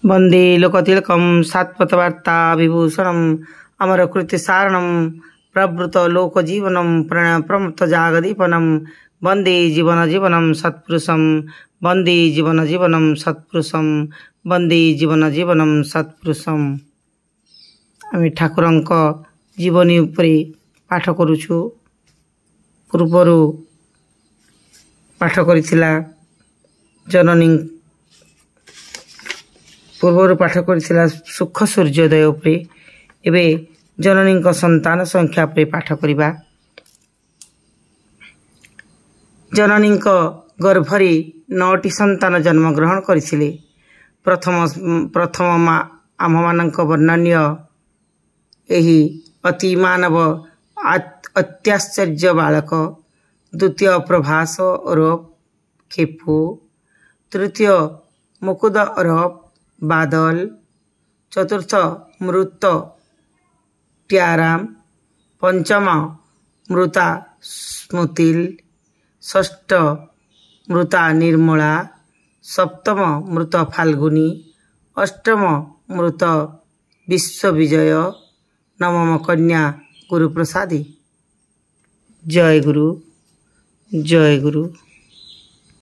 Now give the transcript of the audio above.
वंदे लोकतिलकं सात्पतवार्ता विभूषणं अमरकृतिसारणं प्रवृत लोकजीवनं प्रमत्तजागदीपनं वंदे जीवनजीवनं सत्पुरुषं वंदे जीवनजीवनं सत्पुरुषं वंदे जीवनजीवनं सत्पुरुषं। आम ठाकुरंक जीवनी उपरे पाठ करुछु। पूर्वरु पाठ करिथिला जननी पूर्वर पाठ करिथिला सुख सूर्योदय उपरे। एबे जननी संतान संख्या पर पाठ करिबा। जननी गर्भरी 9टी संतान जन्म ग्रहण करथिले। प्रथम आम मानक वर्णनीय एही अति मानव अत्याश्चर्य बालक। द्वितीय प्रभास अरब खेपू। तृतीय मुकुद अरब बादल। चतुर्थ मृत ट्याराम। पंचम मृता स्मृतिल। षष्ठ मृता निर्मला। सप्तम मृत फाल्गुनी। अष्टम मृत विश्वविजय। नवम कन्या गुरुप्रसादी। जय गुरु जय गुरु।